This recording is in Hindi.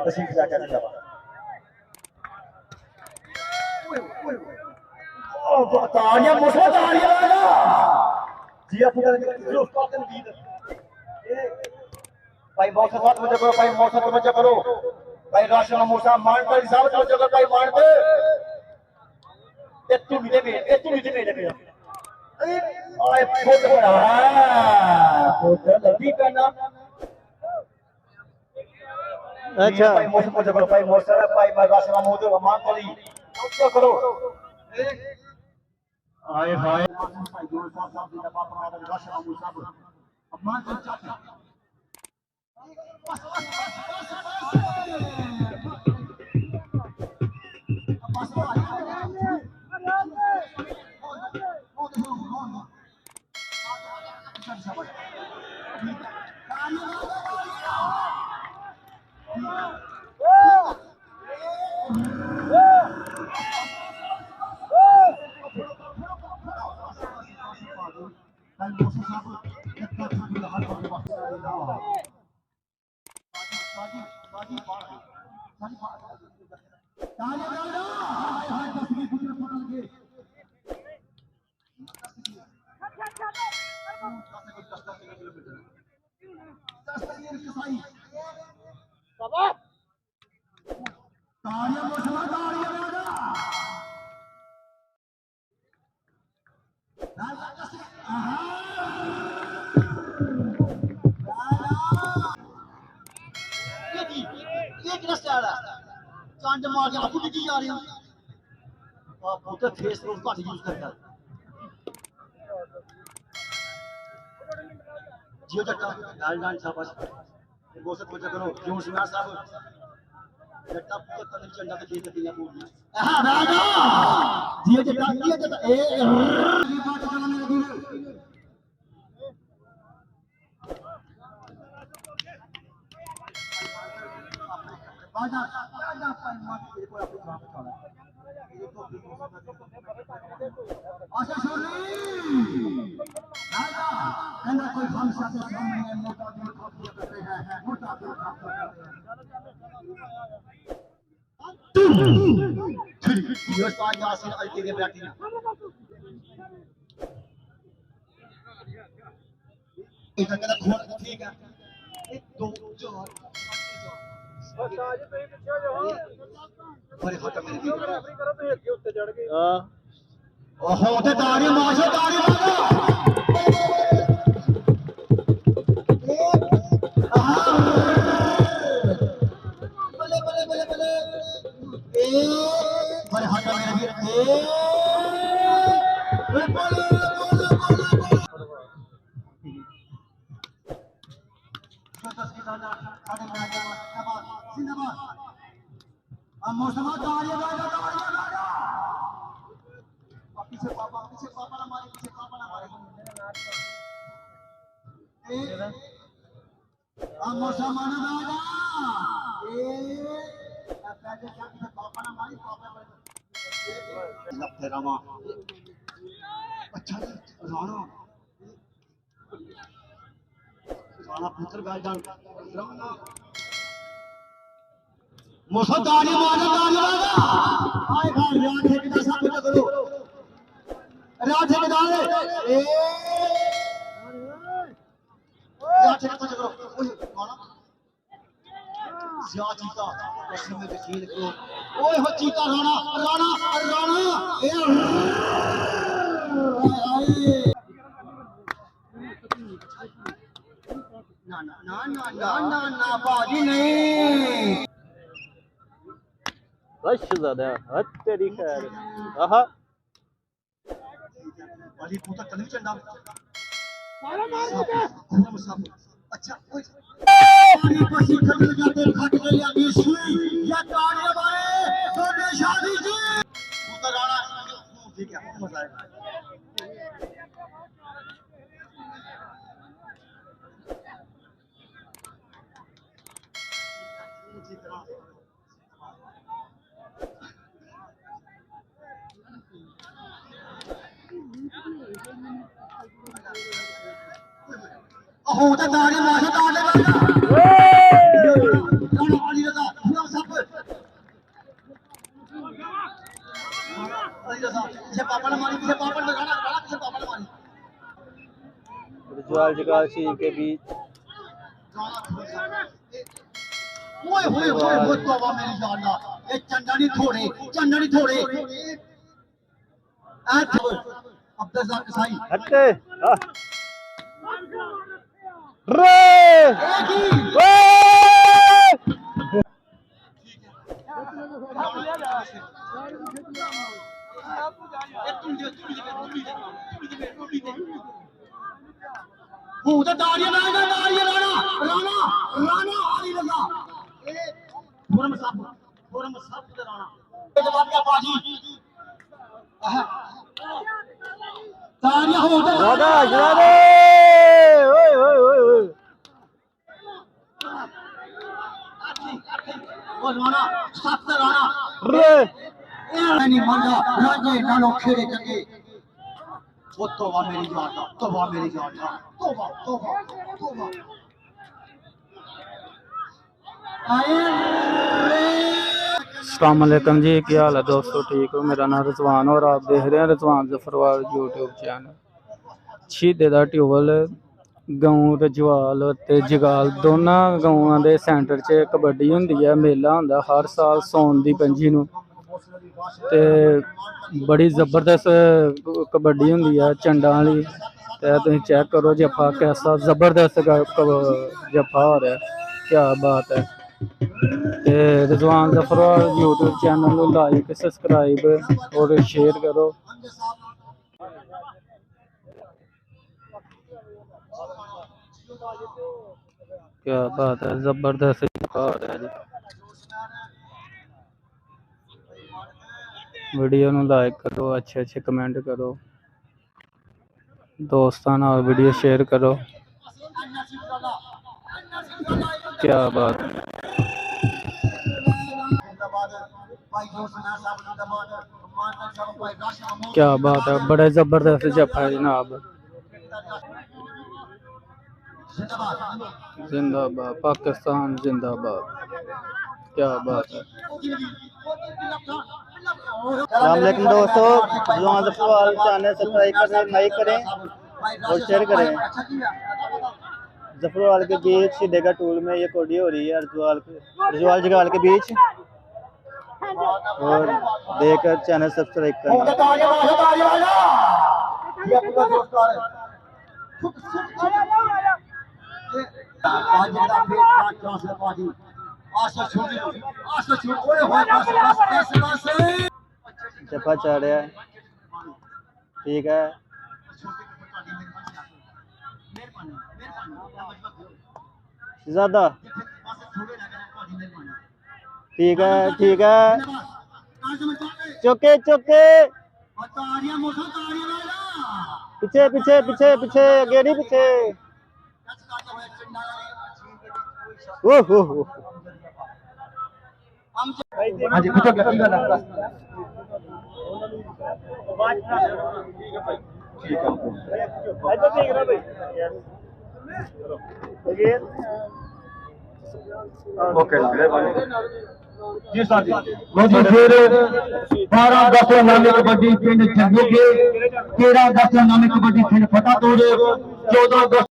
तशीफ जाकर जावा तालियां मुझे तालियां ना जी आप जो कातिल दीद भाई मौसा साथ मुझे करो भाई मौसा तुम मुझे करो भाई राशन मूसा मानता हिसाब तो जगह भाई मानते ये तू नहीं दे ओए खुद बड़ा खुद लड़ी करना अच्छा भाई मौसा मुझे करो भाई मौसा भाई मैं राशन मूसा मान तो ली क्या करो आए हाय भाई जो साहब जी का पापा का राशन मूसा अब मान तो चाहते चंड मार के आपू दिखी जा रहे हो आप उधर फेस रोड घट यूज करता जियो जट्टा लालडान शाबाश गोसत को करो क्यों सिंगार साहब जट्टा पुत्र तने चंडा के खेत दिया पूरी हां राजा जियो जट्टा ए बात चलाने लगी बाजा राजा पर मार के कोई अपने काम चला ये तो आशा छोड़ी राजा कहना कोई हम साथे सामने मोटा दिल खाते करते हैं मोटा दिल खाते ये साथ यासिन अलती के बैठी एक कहता खोल ठीक है 1 2 4 बड़े खत्म मेरे रेफरी करो तो एक उत्ते चढ़ गए हां ओहो ते ताड़ी माशा ताड़ी मारो बले बले बले बले ए बड़े खत्म मेरे वीर ए बोलो मौसम पीछे पापा ना मारे पीछे पापा ना मारे मौसम राजा ए पैसे क्या पीछे पापा ना मारी पापा लगते रामा अच्छा राणा राणा पुत्र गायदान राणा मुसदारी मारे दारी राजा आए भाई रात है कि सब कुछ करो रात है दारे ए रात है कुछ करो ओए कौन सिया चीता कसम में यकीन करो ओए हो चीता राणा राणा राणा ए ना ना ना ना ना ना ना बाजी नहीं बस ज़्यादा हद तेरी खैर आहा वाली पुत्र तने चंडा मारो मारो दे अच्छा ओए पानी पसी खटल जाते खट गई अभी सुई या ताड़ियां मारे सोने शादी जी पुत्र राणा ठीक है मजा आएगा ओहो ते ताड़ी माशा ताड़ी राणा वाली दा मारी किसे पापड़ में राणा राणा किसे पापड़ में मारी रजवाल जगाल शीर के बीच ओए होए होए वो तौबा मेरी जान दा ये चंदा नहीं थोड़े अब्दुल रज़ाक कसाई हटते रे वे तो दारिया राणा आली लगा पूरा मसाब ते राणा जवाब क्या बाजी दारिया हो राधा राधे ओए ओए ओए ओए ओ राणा साथ ते राणा रे नहीं मांगा राजे नालो खेड़े चंगे वो तौबा मेरी जान दा तौबा अस्सलाम वालेकुम जी, क्या हाल है दोस्तों? ठीक हो? मेरा नाम रिजवान और आप देख रहे हैं रिजवान जफरवाल यूट्यूब चैनल। शहीदे दा ट्यूबल गाँव रजवाल ते जगाल दोनों गाँवों के सेंटर च कबड्डी होंदी है। मेला होंदा हर साल सौन दी 25 नूं ते बड़ी ज़बरदस्त कबड्डी होंदी है चंडा वाली। ते तुसीं चेक करो जफा कैसा ज़बरदस्त जफा हो रहा है, क्या बात है। ते रिजवान जफरवाल यूट्यूब चैनल को लाइक सब्सक्राइब और शेयर करो। क्या बात है, जबरदस्त जफा हो रहा है जी। वीडियो ਨੂੰ लाइक करो, अच्छे कमेंट करो, दोस्तों नाल वीडियो शेयर करो। क्या बात है, क्या बात है, बड़े जबरदस्त जफा है जनाब। जिंदाबाद पाकिस्तान जिंदाबाद, क्या बात है। अस्सलामुअलैकुम दोस्तों, रजवाल जफरवाल चैनल सब्सक्राइब करें, लाइक करें और शेयर करें। जफरवाल के बीच शहीदेगा टूल में ये कोडी हो रही है रजवाल जगाल के बीच, और देखकर चैनल सब्सक्राइब करना। जफा चढ़ रहा है, ठीक है। ज्यादा ठीक है, ठीक है। चौके पीछे पीछे पीछे पीछे, आगे नहीं पीछे। ओहो हाँ जी पूछो क्या ओके जी सर जी। फिर 12 10 नामे कबड्डी पिंड छंगू के, 13 10 नामे कबड्डी पिंड फटा तोड़, 14 10